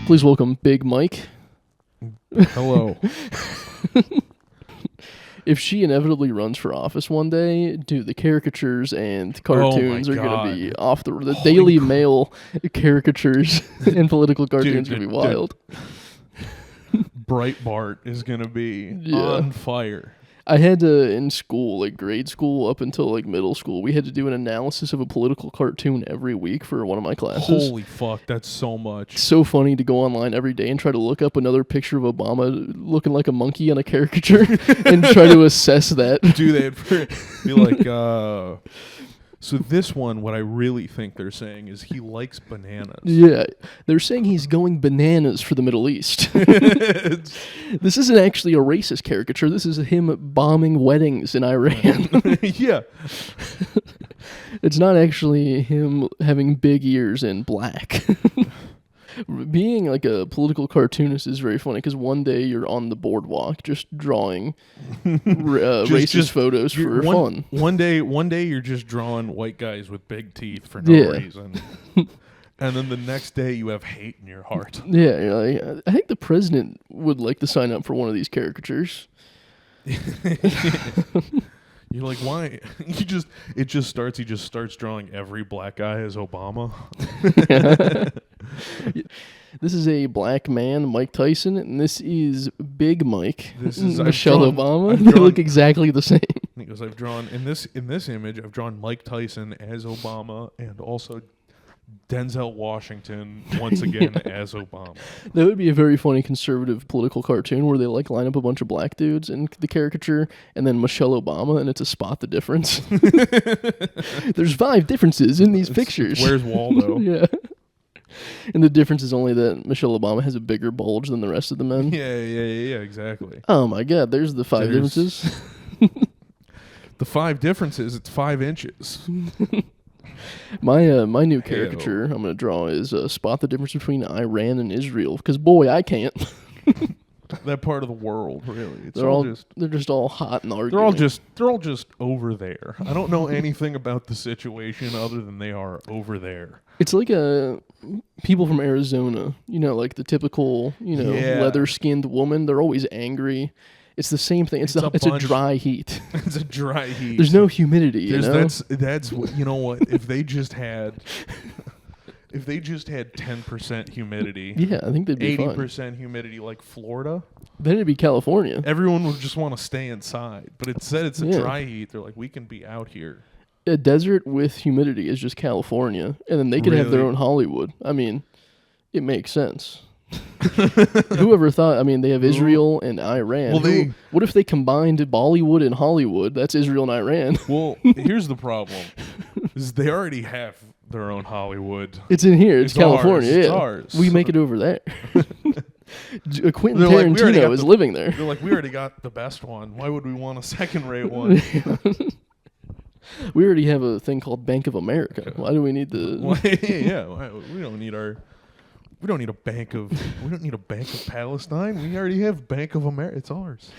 Please welcome Big Mike. Hello. If she inevitably runs for office one day, dude, the caricatures and cartoons are going to be off the Daily Mail caricatures and political cartoons are going to be wild. Breitbart is going to be on fire. I had to, in school, like grade school up until like middle school, we had to do an analysis of a political cartoon every week for one of my classes. Holy fuck, that's so much. So funny to go online every day and try to look up another picture of Obama looking like a monkey on a caricature and try to assess that. Do they be like, so this one, what I really think they're saying is he likes bananas. Yeah, they're saying he's going bananas for the Middle East. This isn't actually a racist caricature. This is him bombing weddings in Iran. Yeah. It's not actually him having big ears and black. Being like a political cartoonist is very funny because one day you're on the boardwalk just drawing racist photos for fun. One day you're just drawing white guys with big teeth for no reason. And then the next day you have hate in your heart. Yeah, you're like, I think the president would like to sign up for one of these caricatures. You're like, why? He just starts drawing every black guy as Obama. This is a black man, Mike Tyson, and this is Big Mike. This is Michelle Obama. They look exactly the same. He goes, I've drawn in this image, I've drawn Mike Tyson as Obama and also Denzel Washington once again as Obama. That would be a very funny conservative political cartoon where they like line up a bunch of black dudes in the caricature and then Michelle Obama, and it's a spot the difference. There's 5 differences in these pictures. Where's Waldo? Yeah. And the difference is only that Michelle Obama has a bigger bulge than the rest of the men. Yeah, exactly. Oh my God, there's the 5 differences. The 5 differences, it's 5 inches. My new caricature I'm going to draw is spot the difference between Iran and Israel, because boy, I can't. That part of the world, really. They're just all hot and arguing. They're all just over there. I don't know anything about the situation other than they are over there. It's like people from Arizona, like the typical, leather-skinned woman. They're always angry. It's the same thing. It's a dry heat. It's a dry heat. There's no humidity. That's you know what? If they just had 10% humidity, yeah, I think they'd be 80% humidity like Florida, then it'd be California. Everyone would just want to stay inside. But it said it's a dry heat. They're like, we can be out here. A desert with humidity is just California, and then they could have their own Hollywood. I mean, it makes sense. Whoever thought? I mean, they have Israel and Iran. Well, what if they combined Bollywood and Hollywood? That's Israel and Iran. Well, here's the problem: is they already have their own Hollywood. It's in here. It's California. It's ours. We make it over there. Quentin Tarantino is living there. They're like, we already got the best one. Why would we want a second-rate one? We already have a thing called Bank of America. Why do we need the? We don't need our. We don't need a bank of Palestine. We already have Bank of America. It's ours.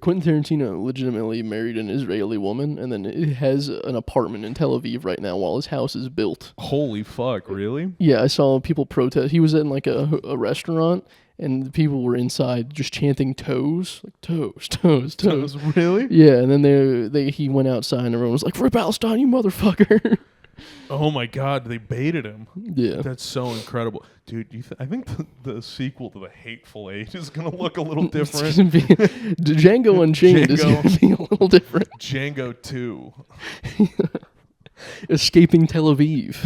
Quentin Tarantino legitimately married an Israeli woman, and then it has an apartment in Tel Aviv right now while his house is built. Holy fuck! Really? Yeah, I saw people protest. He was in like a restaurant, and the people were inside just chanting "toes," like toes, toes, toes. Really? Yeah, and then he went outside, and everyone was like, "Free Palestine, you motherfucker!" Oh my God, they baited him. Yeah. That's so incredible. Dude, I think the sequel to The Hateful Eight is going to look a little different. It's gonna be, Django Unchained is going to be a little different. Django 2. Escaping Tel Aviv.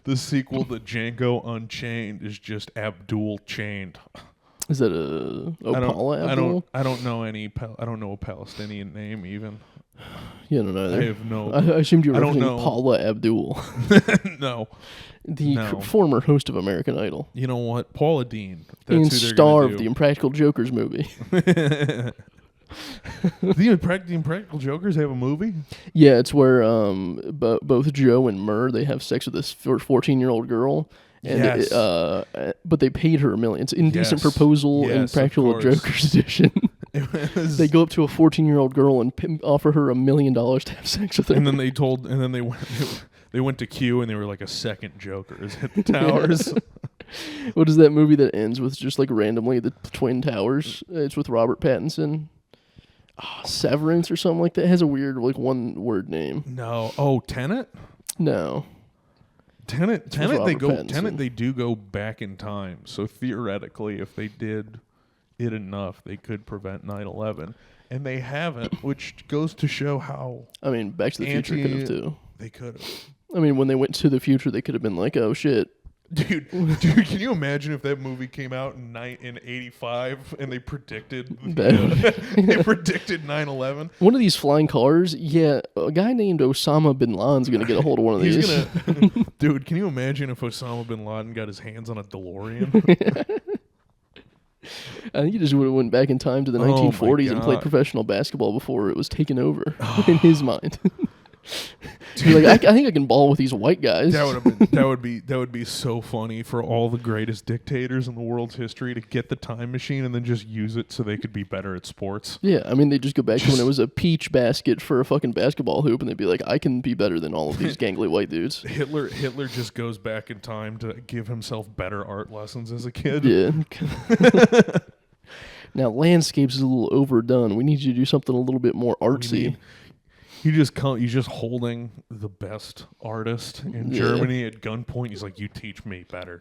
The sequel to Django Unchained is just Abdul Chained. Is that Paula Abdul? I don't know I don't know a Palestinian name even. You don't know either. I have no. I assumed you were referencing Paula Abdul. No. The former host of American Idol. You know what? Paula Dean. That's and star of the Impractical Jokers movie. The Impractical Jokers have a movie? Yeah, it's where both Joe and Murr, they have sex with this 14-year-old girl. And yes. But they paid her $1 million. It's Indecent Proposal and Practical Jokers edition. They go up to a 14-year-old girl and offer her $1 million to have sex with her. And then They went to Q and they were like a second Jokers at the towers. What is that movie that ends with just like randomly the Twin Towers? It's with Robert Pattinson. Severance or something like that. It has a weird like one word name. No. Oh, Tenet? No. Tenet they Robert go Pattinson. Tenet they do go back in time. So theoretically if they did it enough, they could prevent 9/11. And they haven't, which goes to show how I mean, Back to the Future could have too. They could have. I mean, when they went to the future, they could have been like, "Oh shit, Dude, can you imagine if that movie came out in 85 and they predicted they predicted 9/11? One of these flying cars, yeah, a guy named Osama bin Laden's gonna get a hold of one of these." Dude, can you imagine if Osama bin Laden got his hands on a DeLorean? I think he just would have went back in time to the 1940s and played professional basketball before it was taken over in his mind. Dude, like, I think I can ball with these white guys. That would be so funny for all the greatest dictators in the world's history to get the time machine and then just use it so they could be better at sports. Yeah, I mean, they just go back to when it was a peach basket for a fucking basketball hoop, and they'd be like, I can be better than all of these gangly white dudes. Hitler just goes back in time to give himself better art lessons as a kid. Yeah. Now, landscapes is a little overdone. We need you to do something a little bit more artsy. He's just holding the best artist in Germany at gunpoint. He's like, "You teach me better."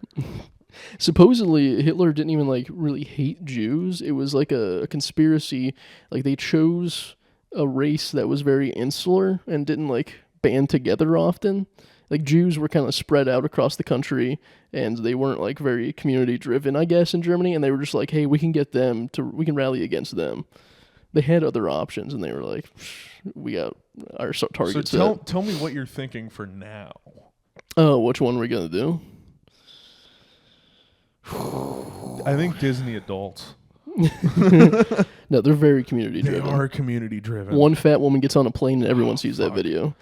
Supposedly, Hitler didn't even like really hate Jews. It was like a conspiracy. Like they chose a race that was very insular and didn't like band together often. Like Jews were kind of spread out across the country, and they weren't like very community driven, I guess, in Germany. And they were just like, "Hey, we can rally against them." They had other options, and they were like, "We got our targets." So tell me what you're thinking for now. Oh, which one are we gonna do? I think Disney adults. No, they're very community driven. They are community driven. One fat woman gets on a plane and everyone sees that video.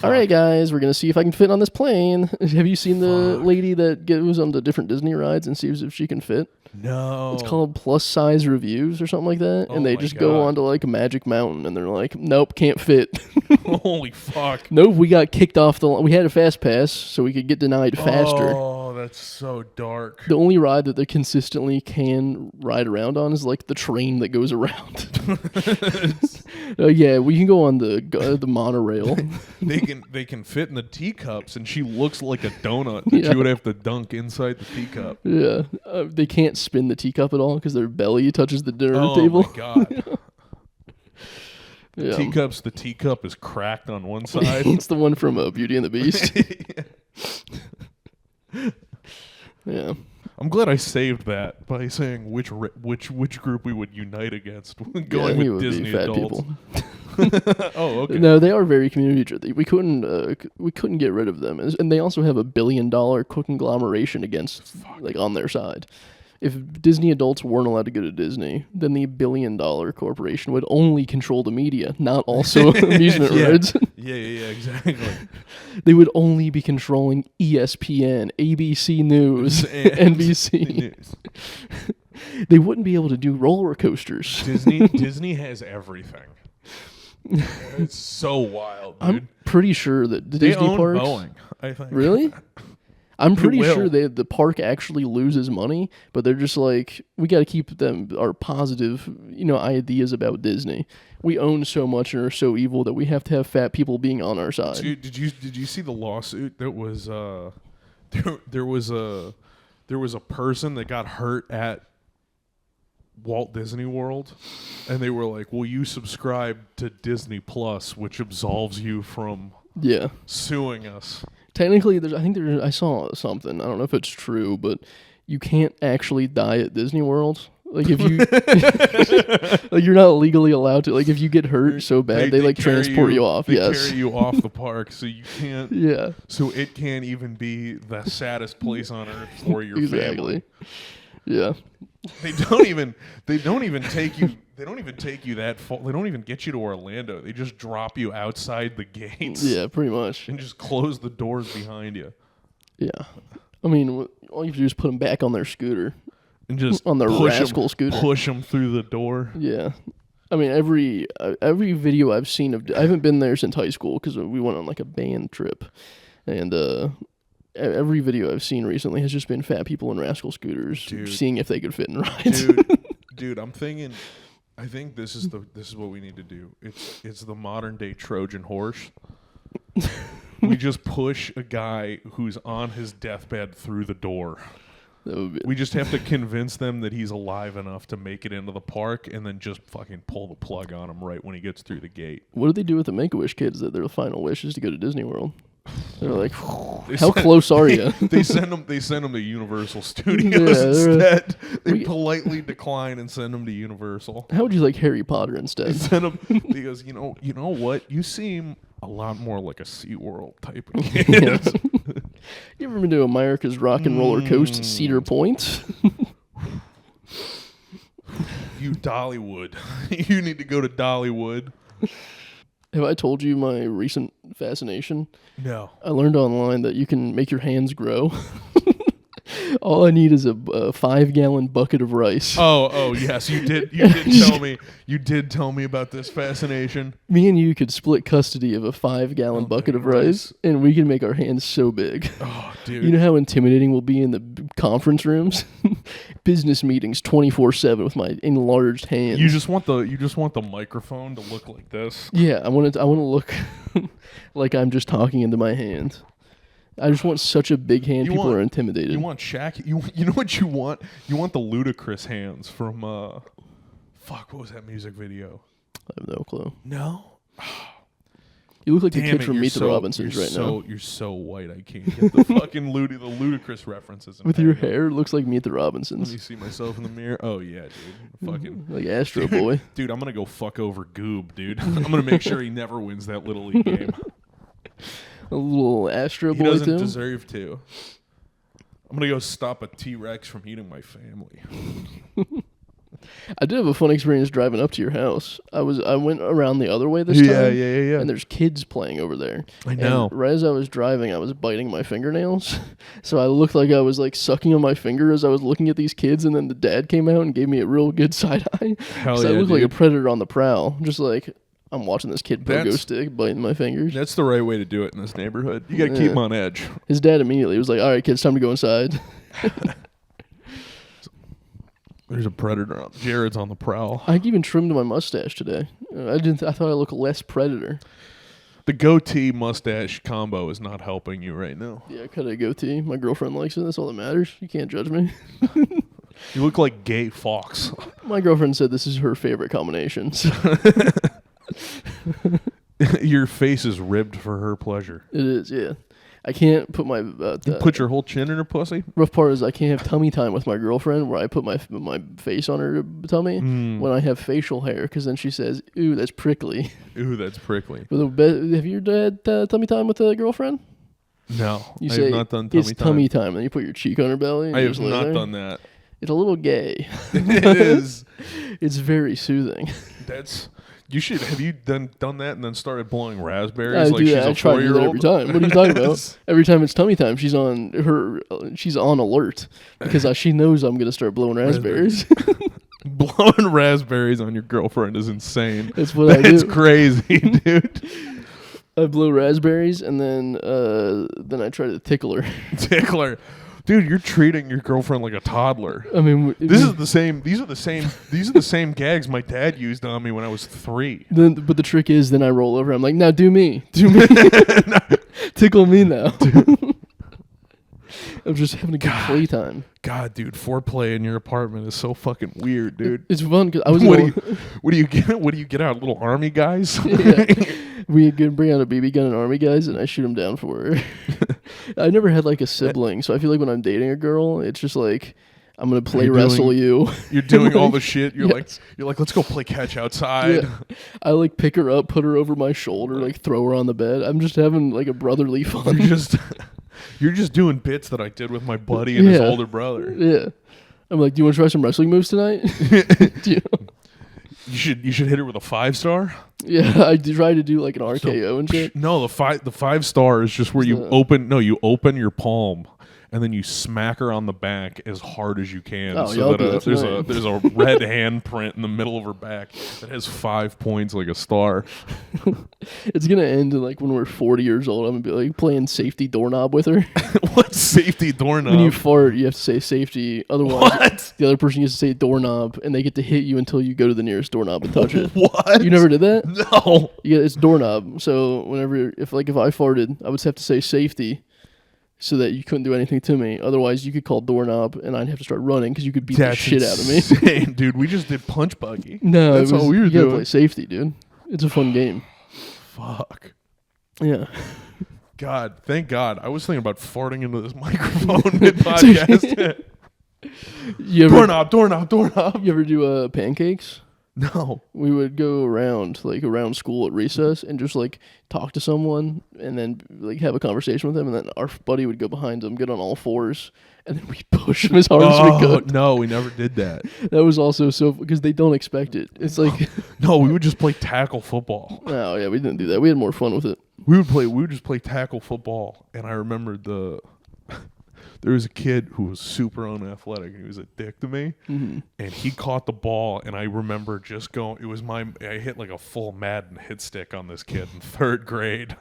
All right, guys, we're going to see if I can fit on this plane. Have you seen the lady that goes on the different Disney rides and sees if she can fit? No. It's called Plus Size Reviews or something like that. And they just go onto like a Magic Mountain and they're like, nope, can't fit. Holy fuck. Nope, we got kicked off the line. We had a fast pass so we could get denied faster. Oh, that's so dark. The only ride that they consistently can ride around on is like the train that goes around. Yeah, we can go on the monorail. They can fit in the teacups, and she looks like a donut that you would have to dunk inside the teacup. Yeah, they can't spin the teacup at all because their belly touches the dinner table. Oh my god. Yeah. The teacup is cracked on one side. It's the one from Beauty and the Beast. Yeah. I'm glad I saved that by saying which group we would unite against. Going with Disney fat adults. People. Oh, okay. No, they are very community driven. We couldn't get rid of them, and they also have a $1 billion conglomeration against like on their side. If Disney adults weren't allowed to go to Disney, then the $1 billion corporation would only control the media, not also amusement rides. Yeah, exactly. They would only be controlling ESPN, ABC News, NBC. News. They wouldn't be able to do roller coasters. Disney has everything. It's so wild, dude. I'm pretty sure that the Disney own parks. Boeing, I think. Really? I'm pretty sure the park actually loses money, but they're just like, we got to keep our positive, ideas about Disney. We own so much and are so evil that we have to have fat people being on our side. Dude, did you see the lawsuit that was there was a person that got hurt at Walt Disney World, and they were like, "Well, you subscribe to Disney Plus, which absolves you from suing us." Technically, I saw something. I don't know if it's true, but you can't actually die at Disney World. Like if you, like you're not legally allowed to. Like if you get hurt so bad, they transport you off. They carry you off the park, so you can't. Yeah. So it can't even be the saddest place on earth for your family. Yeah. They don't even take you. They don't even take you that far. They don't even get you to Orlando. They just drop you outside the gates. Yeah, pretty much. And just close the doors behind you. Yeah. I mean, all you have to do is put them back on their scooter. And just on their rascal scooter. Push them through the door. Yeah. I mean, every video I've seen I haven't been there since high school because we went on like a band trip. And every video I've seen recently has just been fat people in rascal scooters seeing if they could fit in rides. Dude, I'm thinking. I think this is what we need to do. It's the modern day Trojan horse. We just push a guy who's on his deathbed through the door. We just have to convince them that he's alive enough to make it into the park, and then just fucking pull the plug on him right when he gets through the gate. What do they do with the Make-A-Wish kids that their final wish is to go to Disney World? They're like, how close are you? They send them to Universal Studios instead. They politely decline and send them to Universal. How would you like Harry Potter instead? He goes, you know what? You seem a lot more like a SeaWorld type of kid. You ever been to America's Rock and Roller Coast at Cedar Point? You Dollywood. You need to go to Dollywood. Have I told you my recent fascination? No. I learned online that you can make your hands grow. All I need is a 5-gallon bucket of rice. Oh, yes, you did tell me. You did tell me about this fascination. Me and you could split custody of a 5-gallon bucket of rice, and we can make our hands so big. Oh, dude. You know how intimidating we'll be in the conference rooms? Business meetings 24/7 with my enlarged hands. You just want the microphone to look like this. Yeah, I want to look like I'm just talking into my hand. I just want such a big hand. People are intimidated. You want Shaq? You know what you want? You want the ludicrous hands from fuck. What was that music video? I have no clue. No. You look like the kid from Meet the Robinsons right now. You're so white. I can't get the fucking the ludicrous references. With your hair, it looks like Meet the Robinsons. Let me see myself in the mirror. Oh yeah, dude. Fucking like Astro Boy. Dude, I'm gonna go fuck over Goob, dude. I'm gonna make sure he never wins that Little League game. A little Astro Boy, too? He doesn't deserve to. I'm going to go stop a T-Rex from eating my family. I did have a fun experience driving up to your house. I went around the other way this time. Yeah. And there's kids playing over there. I know. And right as I was driving, I was biting my fingernails. So I looked like I was like sucking on my finger as I was looking at these kids, and then the dad came out and gave me a real good side eye. Hell so yeah, I looked dude. like a predator on the prowl. Just like, I'm watching this kid pogo stick, biting my fingers. That's the right way to do it in this neighborhood. You got to keep him on edge. His dad immediately was like, all right, kids, time to go inside. There's a predator on. Jared's on the prowl. I even trimmed my mustache today. I thought I looked less predator. The goatee mustache combo is not helping you right now. Yeah, I cut a goatee. My girlfriend likes it. That's all that matters. You can't judge me. You look like Gay Fox. My girlfriend said this is her favorite combination. So. Your face is ribbed for her pleasure. It is, yeah. I can't put my... you put your whole chin in her pussy? Rough part is I can't have tummy time with my girlfriend where I put my face on her tummy when I have facial hair, because then she says, ooh, that's prickly. Ooh, that's prickly. Have you had tummy time with a girlfriend? No, you I say, have not done tummy time. It's tummy time, then you put your cheek on her belly. And I have not done that. It's a little gay. It is. It's very soothing. You should have you done that and then started blowing raspberries like she's a 4-year-old every time. What are you talking about? Every time it's tummy time, she's on alert because she knows I'm gonna start blowing raspberries. Blowing raspberries on your girlfriend is insane. That's what I do. It's crazy, dude. I blow raspberries and then I try to tickle her. Tickle her. Dude, you're treating your girlfriend like a toddler. I mean, these are the same gags my dad used on me when I was 3. But the trick is, then I roll over. I'm like, now do me, tickle me now. I'm just having a good playtime. God, dude, foreplay in your apartment is so fucking weird, dude. It's fun because I was. What do you get? What do you get out? Little army guys? Yeah. We could bring out a BB gun and army guys, and I shoot them down for her. I never had like a sibling, so I feel like when I'm dating a girl, it's just like I'm gonna wrestle you. You're doing all the shit. You're like, let's go play catch outside. Yeah. I like pick her up, put her over my shoulder, like throw her on the bed. I'm just having like a brotherly fun. You're just doing bits that I did with my buddy and his older brother. Yeah. I'm like, do you want to try some wrestling moves tonight? You should hit her with a 5-star. Yeah, I try to do like an RKO and shit. No, the 5-star is just where you open your palm and then you smack her on the back as hard as you can, Oh, so yeah, that tonight. there's a red handprint in the middle of her back that has 5 points like a star. It's gonna end in like when we're 40 years old. I'm gonna be like playing safety doorknob with her. What safety doorknob? When you fart, you have to say safety. Otherwise, What? the other person gets to say doorknob, and they get to hit you until you go to the nearest doorknob and touch it. What? You never did that? No. Yeah, it's doorknob. So whenever, if I farted, I would have to say safety, so that you couldn't do anything to me. Otherwise, you could call doorknob, and I'd have to start running because you could beat the shit out of me. Insane, dude. We just did punch buggy. No, That's all we were you gotta doing. play safety, dude. It's a fun game. Fuck. Yeah. God, thank God. I was thinking about farting into this microphone mid-podcast. You ever, Doorknob. you ever do pancakes? No. We would go around school at recess and just like talk to someone and then like have a conversation with them, and then our buddy would go behind them, get on all fours, and then we'd push them as hard as we could. No, we never did that. That was also so because they don't expect it. It's like No, we would just play tackle football. oh yeah, we didn't do that. We had more fun with it. We would just play tackle football, and I remember there was a kid who was super unathletic, and he was a dick to me, and he caught the ball, and I remember just going, I hit like a full Madden hit stick on this kid in 3rd grade.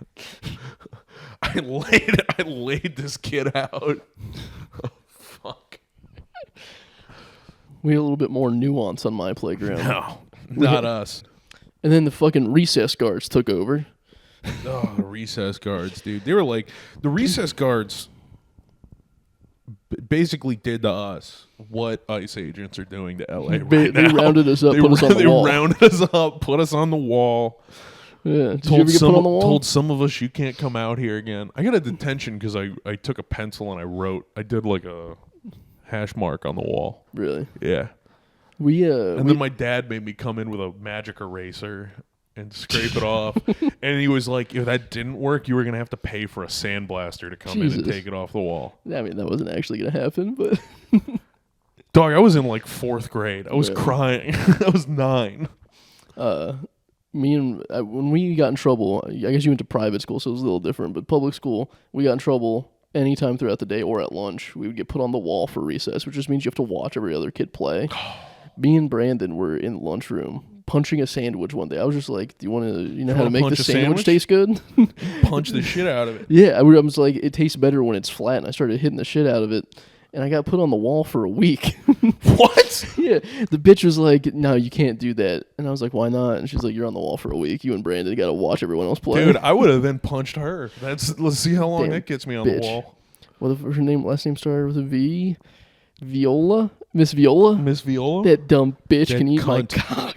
I laid this kid out. Oh, fuck. We had a little bit more nuance on my playground. No, not us. And then the fucking recess guards took over. Oh, the recess guards, dude. They were like, the recess guards basically did to us what ICE agents are doing to LA right They now. rounded us up, put us on the wall. They rounded us up, put us on the wall. Yeah. Did you ever get put on the wall? Told some of us you can't come out here again. I got a detention because I took a pencil and I did like a hash mark on the wall. Really? Yeah. Then my dad made me come in with a magic eraser and scrape it off. And he was like, if that didn't work, you were going to have to pay for a sandblaster to come in and take it off the wall. I mean, that wasn't actually going to happen, but Dog, I was in like 4th grade. I was Really? crying. I was 9. when we got in trouble, I guess you went to private school, so it was a little different, but public school, we got in trouble anytime throughout the day or at lunch. We would get put on the wall for recess, which just means you have to watch every other kid play. Me and Brandon were in the lunchroom punching a sandwich one day. I was just like, do you want to, how to make the sandwich taste good? Punch the shit out of it. Yeah, I was like, it tastes better when it's flat, and I started hitting the shit out of it, and I got put on the wall for a week. What? Yeah, the bitch was like, no, you can't do that. And I was like, why not? And she's like, you're on the wall for a week. You and Brandon got to watch everyone else play. Dude, I would have then punched her. Let's see how long Damn that gets me on the bitch. wall. What if her last name started with a V? Viola? Miss Viola? Miss Viola? That dumb bitch That can eat my cunt. cock.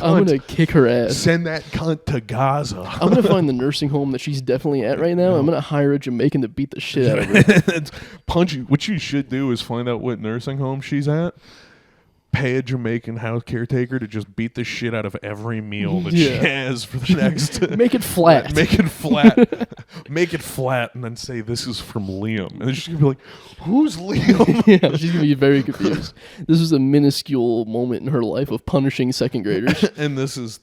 I'm going to kick her ass. Send that cunt to Gaza. I'm going to find the nursing home that she's definitely at right now. I'm going to hire a Jamaican to beat the shit out of her. Punch you. What you should do is find out what nursing home she's at. Pay a Jamaican house caretaker to just beat the shit out of every meal that she has for the next. Make it flat. Make it flat. Make it flat, and then say this is from Liam, and then she's gonna be like, "Who's Liam?" Yeah, she's gonna be very confused. This is a minuscule moment in her life of punishing second graders. And this has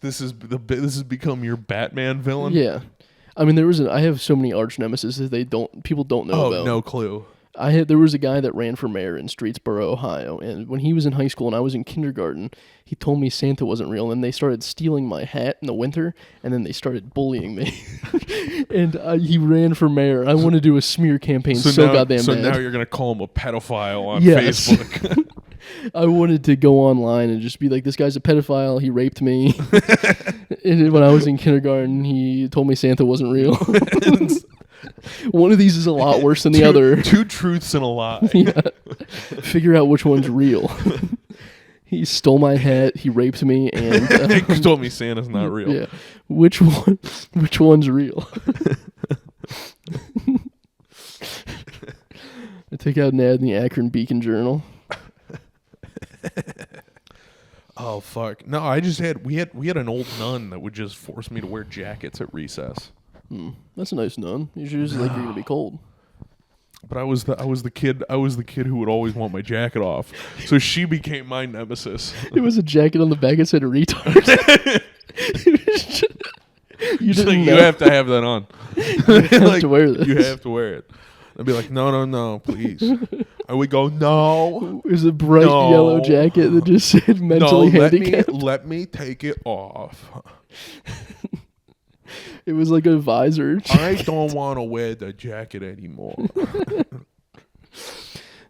become your Batman villain. Yeah, I mean I have so many arch nemesis that people don't know about. Oh, no clue. There was a guy that ran for mayor in Streetsboro, Ohio, and when he was in high school and I was in kindergarten, he told me Santa wasn't real, and they started stealing my hat in the winter, and then they started bullying me. And he ran for mayor. I want to do a smear campaign goddamn bad. So now you're gonna call him a pedophile on Yes. Facebook. I wanted to go online and just be like, this guy's a pedophile, he raped me. And when I was in kindergarten, he told me Santa wasn't real. One of these is a lot worse than the other. Two truths and a lie. Yeah. Figure out which one's real. He stole my hat, he raped me, and You told me Santa's not real. yeah. Which one's real? I took out an ad in the Akron Beacon Journal. Oh fuck! No, we had an old nun that would just force me to wear jackets at recess. That's a nice nun. You should just like you're gonna be cold. But I was the kid who would always want my jacket off. So she became my nemesis. It was a jacket on the back that said retard. You She's didn't like, know. you have to have that on. You have to wear this. You have to wear it. I'd be like, no, please. I would go, no. It was a bright yellow jacket that just said mentally handicapped. Let me take it off. It was like a visor. I don't want to wear the jacket anymore.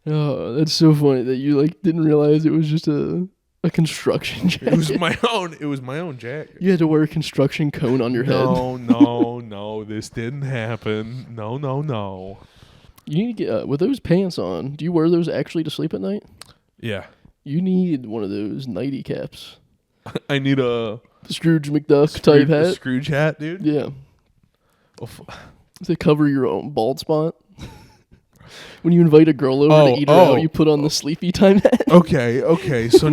Oh, that's so funny that you like didn't realize it was just a construction jacket. It was my own jacket. You had to wear a construction cone on your head. No, this didn't happen. No. You need to get with those pants on. Do you wear those actually to sleep at night? Yeah. You need one of those nighty caps. I need a Scrooge McDuck type hat. A Scrooge hat, dude. Yeah. To cover your own bald spot. When you invite a girl over to eat her out, you put on the sleepy time hat. Okay. So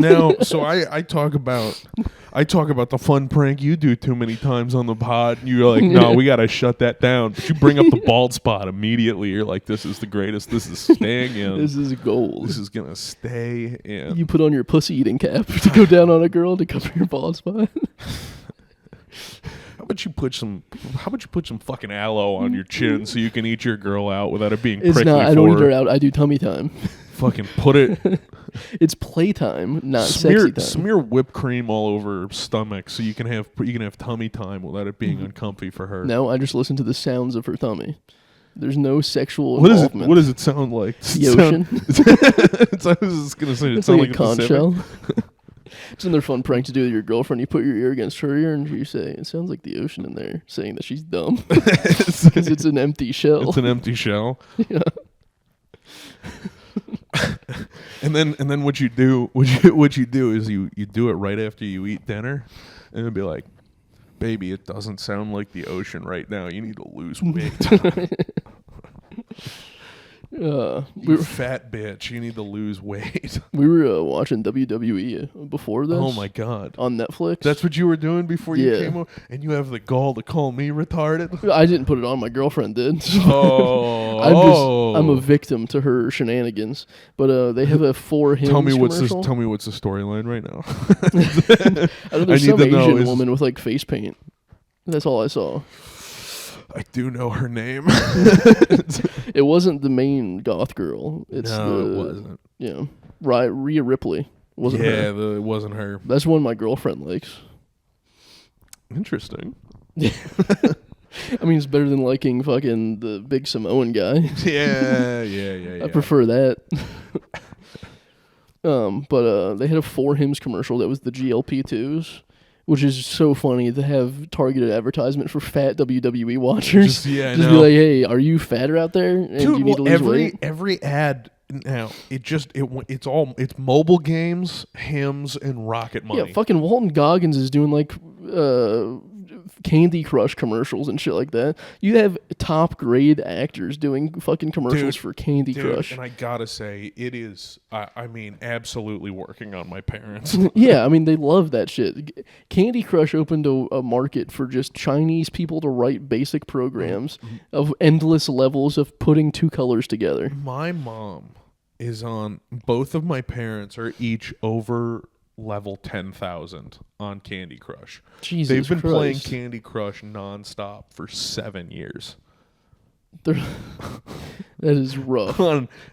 I talk about the fun prank you do too many times on the pod, and you're like, no, we gotta shut that down. But you bring up the bald spot immediately. You're like, this is the greatest. This is staying in. This is gold. This is gonna stay in. You put on your pussy eating cap to go down on a girl to cover your bald spot. How about you put some fucking aloe on your chin so you can eat your girl out without it being It's prickly not. I don't eat her out. I do tummy time. Fucking put it. It's playtime, not sexy time. Smear whipped cream all over her stomach so you can have tummy time without it being uncomfy for her. No, I just listen to the sounds of her tummy. There's no sexual involvement. What does it sound like? The ocean. I was just gonna say it It's sounds like like a conch shell. It's another fun prank to do with your girlfriend. You put your ear against her ear and you say, it sounds like the ocean in there, saying that she's dumb. Because it's an empty shell. It's an empty shell. Yeah. and then what you do is you do it right after you eat dinner, and it'll be like, baby, it doesn't sound like the ocean right now. You need to lose weight. You fat bitch, you need to lose weight. We were watching WWE before this. Oh my god. On Netflix. That's what you were doing before you came over? And you have the gall to call me retarded? I didn't put it on, my girlfriend did. Oh. I'm a victim to her shenanigans. But they have a 4 hymns commercial. Tell me what's the storyline right now. I know there's some Asian woman with like face paint. That's all I saw. I do know her name. It wasn't the main goth girl. It wasn't. Yeah, Rhea Ripley. Wasn't her. It wasn't her. That's one my girlfriend likes. Interesting. I mean, it's better than liking fucking the big Samoan guy. Yeah. I prefer that. But they had a 4 hymns commercial that was the GLP-2s. Which is so funny to have targeted advertisement for fat WWE watchers. Just be like, hey, are you fatter out there? And dude, you need to lose weight? every ad now, it's mobile games, hymns, and rocket money. Yeah, fucking Walton Goggins is doing like Candy Crush commercials and shit like that. You have top grade actors doing fucking commercials for Candy Crush. And I gotta say, it is, absolutely working on my parents. Yeah, I mean, they love that shit. Candy Crush opened a market for just Chinese people to write basic programs of endless levels of putting 2 colors together. My mom is on, both of my parents are each over level 10,000 on Candy Crush. Jesus They've been Christ. playing Candy Crush nonstop for 7 years. That is rough.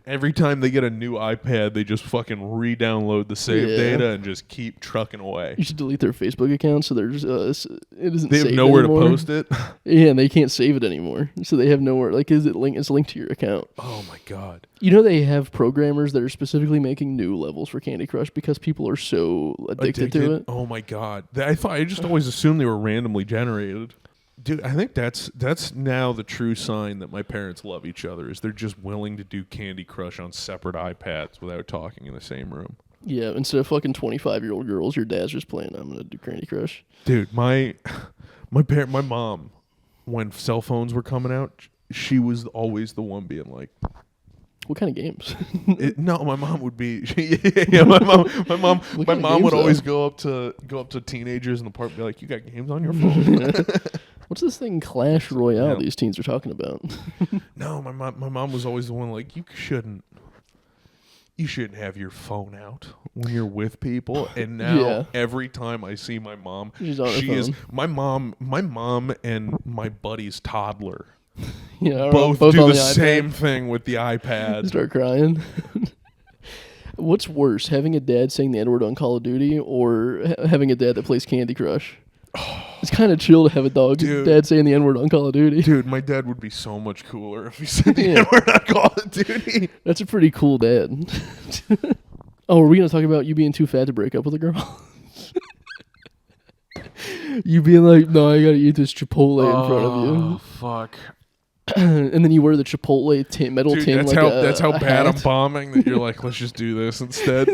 Every time they get a new iPad, they just fucking re-download the save data and just keep trucking away. You should delete their Facebook account so there's it isn't. They have saved nowhere anymore. to post it. Yeah, and they can't save it anymore, so they have nowhere. Like, is it linked? It's linked to your account. Oh my god! You know they have programmers that are specifically making new levels for Candy Crush because people are so addicted to it. Oh my god! I just always assumed they were randomly generated. Dude, I think that's now the true sign that my parents love each other, is they're just willing to do Candy Crush on separate iPads without talking in the same room. Yeah, instead of fucking 25-year-old girls, your dad's just playing, I'm going to do Candy Crush. Dude, my mom, when cell phones were coming out, she was always the one being like, what kind of games? No, my mom would be. My mom would always go up to teenagers in the park and be like, "You got games on your phone?" What's this thing Clash Royale these teens are talking about? No, my mom was always the one like, you shouldn't have your phone out when you're with people. And now every time I see my mom, she's on her phone. my mom and my buddy's toddler Yeah, both on do the iPad. same thing with the iPad. Start crying. What's worse, having a dad saying the N-word on Call of Duty or having a dad that plays Candy Crush? It's kind of chill to have a dad saying the N-word on Call of Duty. Dude, my dad would be so much cooler if he said the Yeah. N-word on Call of Duty. That's a pretty cool dad. Oh, are we going to talk about you being too fat to break up with a girl? You being like, no, I got to eat this Chipotle in front of you. Oh, fuck. And then you wear the Chipotle metal Dude, tin that's like that's how a bad hat. I'm bombing that you're like, let's just do this instead.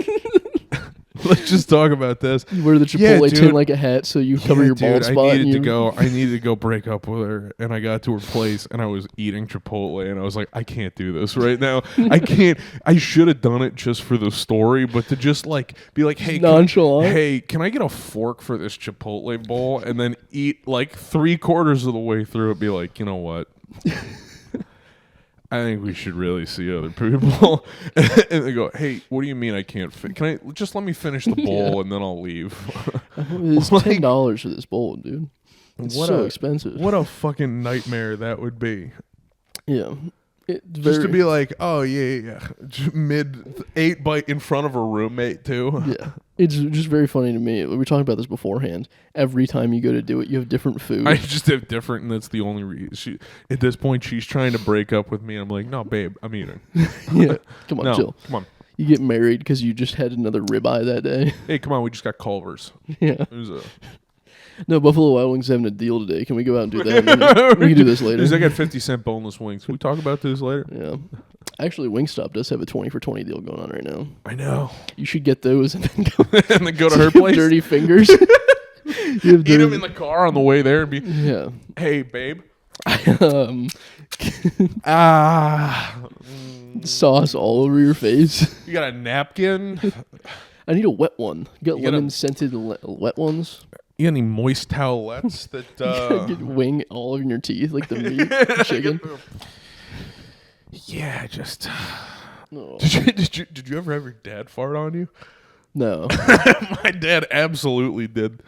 Let's just talk about this. You wear the Chipotle tin like a hat so you cover your bald spot. I needed to go break up with her, and I got to her place, and I was eating Chipotle, and I was like, I can't do this right now. I can't. I should have done it just for the story, but to just like be like, hey, nonchalant. can I get a fork for this Chipotle bowl, and then eat like 3/4 of the way through it, be like, you know what? I think we should really see other people. And they go, hey, what do you mean I can't fit? Can I just let me finish the bowl and then I'll leave? It's $10 for this bowl, dude. It's so expensive. What a fucking nightmare that would be. Yeah. Just to be like, oh, yeah. Mid-8 bite in front of a roommate, too. Yeah. It's just very funny to me. We were talking about this beforehand. Every time you go to do it, you have different food. I just have different, and that's the only reason. At this point, she's trying to break up with me. I'm like, no, babe, I'm eating. Yeah. Come on, no, chill. Come on. You get married because you just had another ribeye that day. Hey, come on, we just got Culver's. Yeah. It was No, Buffalo Wild Wings having a deal today. Can we go out and do that? We can do this later. I got 50-cent boneless wings. Can we talk about this later? Yeah. Actually, Wingstop does have a 20 for 20 deal going on right now. I know. You should get those and then go, and then go to her place. Dirty fingers. Eat them in the car on the way there and be, yeah. Hey, babe. Sauce all over your face. You got a napkin? I need a wet one. You got You lemon scented wet ones? You got any moist towelettes that Get wing all over your teeth like the meat chicken. Yeah, just Oh. did you ever have your dad fart on you? No. My dad absolutely did.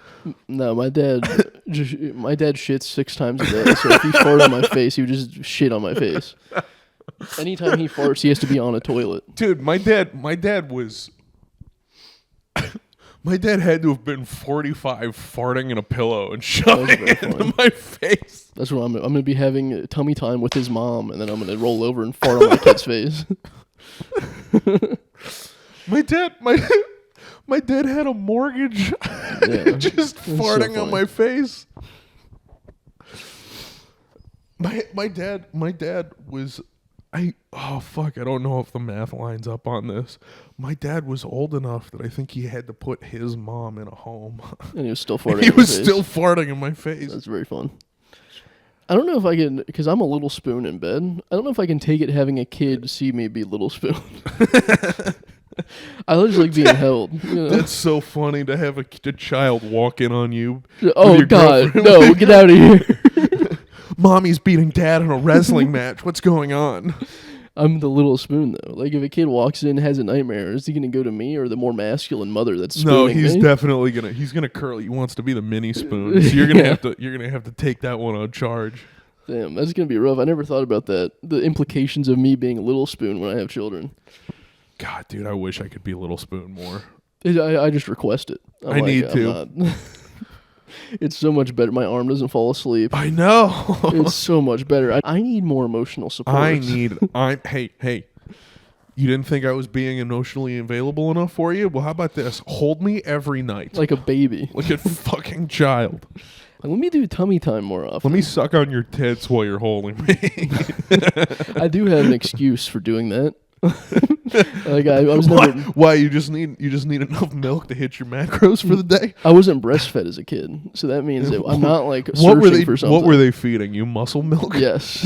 No, my dad shits 6 times a day. So if he farted on my face, he would just shit on my face. Anytime he farts, he has to be on a toilet. Dude, my dad was my dad had to have been 45 farting in a pillow and shoving it into my face. That's what I'm going to be having tummy time with his mom, and then I'm going to roll over and fart on my kid's face. My dad had a mortgage. Yeah, just farting on my face. My dad was I don't know if the math lines up on this. My dad was old enough that I think he had to put his mom in a home. And he was still farting. He was still farting in my face. That's very fun. I don't know if I can, because I'm a little spoon in bed. I don't know if I can take it having a kid see me be little spoon. I just like being held. You know? That's so funny to have a child walk in on you. Oh, God. No, get out of here. Mommy's beating dad in a wrestling match. What's going on? I'm the little spoon, though. Like, if a kid walks in and has a nightmare, is he going to go to me or the more masculine mother that's spooning No, he's me? definitely he's gonna curl. He wants to be the mini spoon. So you're gonna have to take that one on charge. Damn, that's going to be rough. I never thought about that. The implications of me being a little spoon when I have children. God, dude, I wish I could be a little spoon more. I just request it. I need to. It's so much better. My arm doesn't fall asleep. I know. It's so much better. I need more emotional support. Hey. You didn't think I was being emotionally available enough for you? Well, how about this? Hold me every night. Like a baby. Like a fucking child. Let me do tummy time more often. Let me suck on your tits while you're holding me. I do have an excuse for doing that. Like I was never. Why you just need enough milk to hit your macros for the day? I wasn't breastfed as a kid, so that means that I'm not like searching for something. What were they feeding you? Muscle milk? Yes.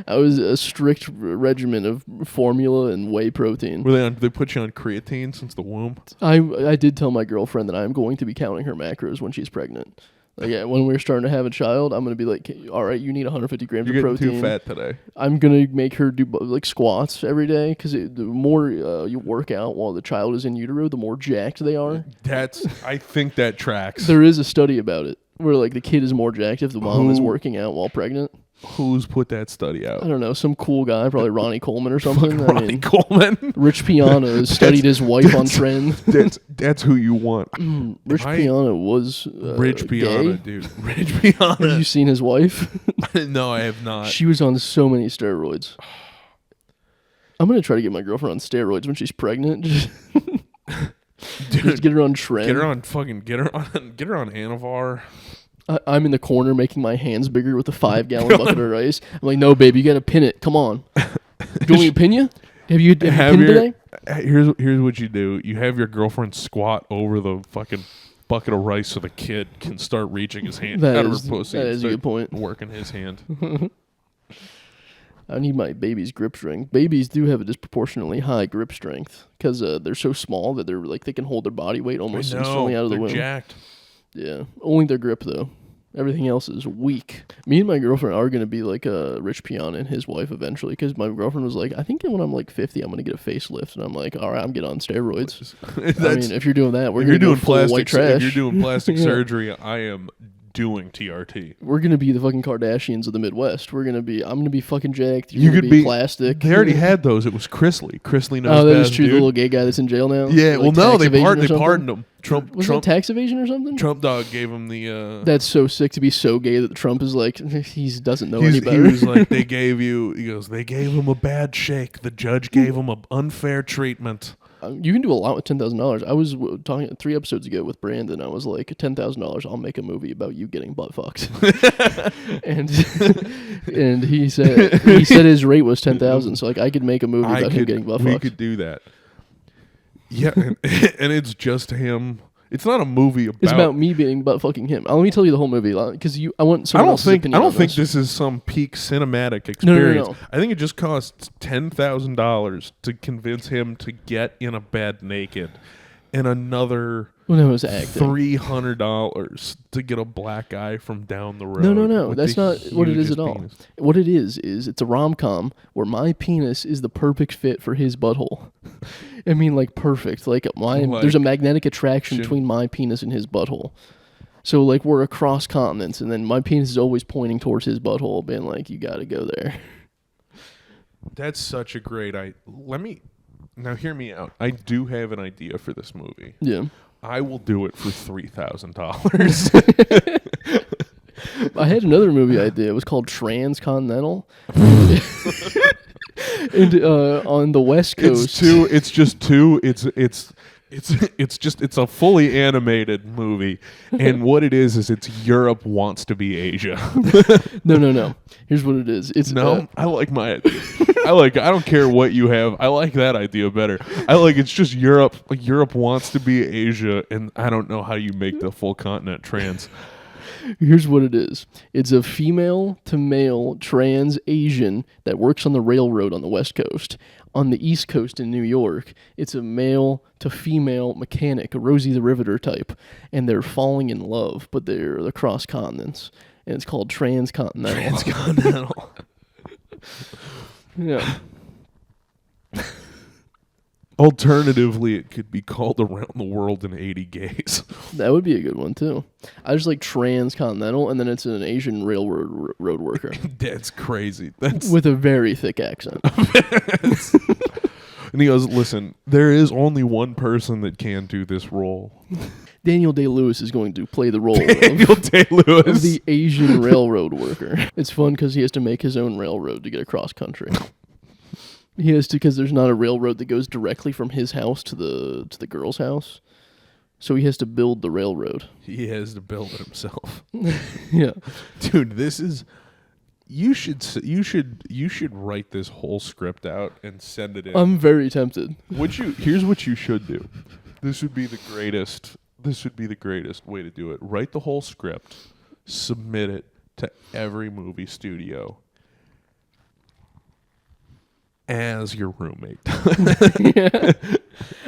I was a strict regimen of formula and whey protein. Did they put you on creatine since the womb? I did tell my girlfriend that I'm going to be counting her macros when she's pregnant. Like, yeah, when we're starting to have a child, I'm going to be like, all right, you need 150 grams of protein. You're getting too fat today. I'm going to make her do like squats every day because the more you work out while the child is in utero, the more jacked they are. I think that tracks. There is a study about it where like the kid is more jacked if the mom is working out while pregnant. Who's put that study I out? don't know, some cool guy, probably Ronnie Coleman or something. Ronnie Coleman. Rich Piana studied his wife on trend. That's who you want. Rich Piana was Rich Piana, gay. dude. Rich Piana. Have you seen his wife? No, I have not. She was on so many steroids. I'm gonna try to get my girlfriend on steroids when she's pregnant. Just get her on trend. Get her on Anavar. I'm in the corner making my hands bigger with a 5-gallon bucket of rice. I'm like, no, babe, you gotta pin it. Come on. Do you want me to pin you? Have you pinned today? Here's what you do. You have your girlfriend squat over the fucking bucket of rice so the kid can start reaching his hand out of her pussy. That is a good point. Working his hand. I need my baby's grip strength. Babies do have a disproportionately high grip strength because they're so small that they're like they can hold their body weight almost instantly out of the womb. Jacked. Yeah, only their grip though. Everything else is weak. Me and my girlfriend are gonna be like Rich Piana and his wife eventually because my girlfriend was like, I think when I'm like 50, I'm gonna get a facelift, and I'm like, all right, I'm getting on steroids. I mean, if you're doing that, we're gonna do full white trash. If you're doing plastic surgery, I am doing TRT. We're gonna be the fucking Kardashians of the Midwest. I'm gonna be fucking jacked. You're gonna be plastic. They already had those. It was Chrisley. Chrisley knows. Oh, that is true. Dude. The little gay guy that's in jail now. Yeah. Like well, no, they pardoned him. Trump it tax evasion or something? Trump dog gave him the. That's so sick to be so gay that Trump is like he doesn't know any better. He was like they gave him a bad shake. The judge gave him an unfair treatment. You can do a lot with $10,000. I was talking 3 episodes ago with Brandon. I was like, $10,000, I'll make a movie about you getting butt fucked. and he said his rate was 10,000. So like I could make a movie about him getting butt fucked. We could do that. Yeah, and it's just him. It's not a movie about. It's about me being butt fucking him. Let me tell you the whole movie because I want someone else's opinion. I don't think this is some peak cinematic experience. No. I think it just costs $10,000 to convince him to get in a bed naked, and another $300 to get a black guy from down the road. No. That's not what it is at all. Penis. What it is it's a rom-com where my penis is the perfect fit for his butthole. I mean, like perfect. There's a magnetic attraction between my penis and his butthole. So like we're across continents, and then my penis is always pointing towards his butthole, being like, "You got to go there." That's such a great idea. Now hear me out. I do have an idea for this movie. Yeah. I will do it for $3,000. I had another movie idea. It was called Transcontinental. And on the West Coast, it's a fully animated movie, and what it is it's Europe wants to be Asia. No. Here's what it is. I like my idea. I don't care what you have. I like that idea better. It's just Europe. Like Europe wants to be Asia, and I don't know how you make the full continent trans. Here's what it is. It's a female to male trans Asian that works on the railroad on the West Coast. On the East Coast in New York, it's a male to female mechanic, a Rosie the Riveter type, and they're falling in love, but they're across continents, and it's called Transcontinental. Transcontinental. Yeah. Alternatively, it could be called Around the World in 80 Gays. That would be a good one, too. I just like Transcontinental, and then it's an Asian railroad road worker. That's crazy. With a very thick accent. And he goes, listen, there is only one person that can do this role. Daniel Day-Lewis is going to play the role of the Asian railroad worker. It's fun because he has to make his own railroad to get across country. He has to, because there's not a railroad that goes directly from his house to the girl's house. So he has to build the railroad. He has to build it himself. Yeah. Dude, this is... You should write this whole script out and send it in. I'm very tempted. Here's what you should do. This would be the greatest way to do it. Write the whole script, submit it to every movie studio as your roommate. Yeah.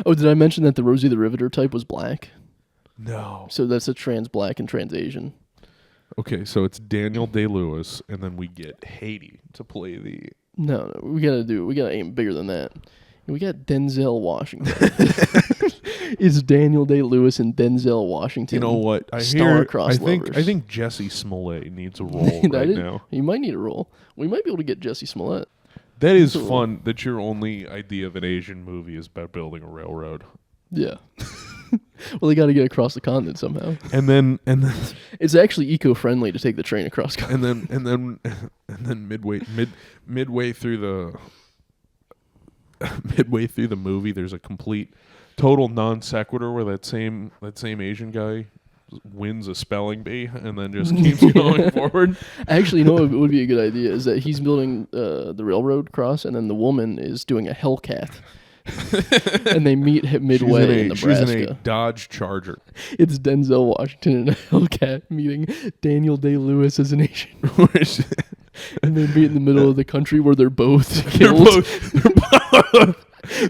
Oh, did I mention that the Rosie the Riveter type was black? No. So that's a trans black and trans Asian. Okay, so it's Daniel Day-Lewis, and then we get Haiti to play the... No, we gotta aim bigger than that. We got Denzel Washington. It's Daniel Day-Lewis and Denzel Washington. You know what? I Star-crossed think lovers. Jesse Smollett needs a role right now. He might need a role. We might be able to get Jesse Smollett. That is fun. That your only idea of an Asian movie is about building a railroad. Yeah. Well, they got to get across the continent somehow. And then It's actually eco-friendly to take the train across continent. and then midway through the movie, there's a complete total non sequitur where that same Asian guy wins a spelling bee and then just keeps going forward. Actually, you know what would be a good idea is that he's building the railroad cross, and then the woman is doing a Hellcat. And they meet midway in Nebraska. She's in a Dodge Charger. It's Denzel Washington and a Hellcat meeting Daniel Day-Lewis as an Asian. And they meet in the middle of the country where they're both killed.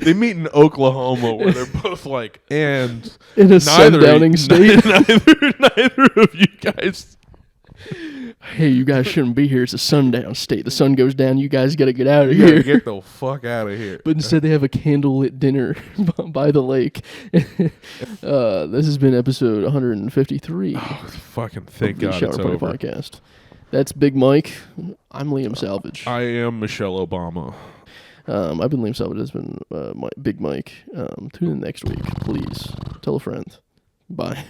They meet in Oklahoma where they're both like, and in a sundowning state. Neither of you guys. Hey, you guys shouldn't be here. It's a sundown state. The sun goes down. You guys got to get out of You here. gotta get the fuck out of here. But instead, they have a candlelit dinner by the lake. This has been episode 153. Oh, fucking thank of the God Shower it's Party over. Podcast. That's Big Mike. I'm Liam Salvage. I am Michelle Obama. I've been Liam Salvage. That's been Big Mike. Tune in next week, please. Tell a friend. Bye.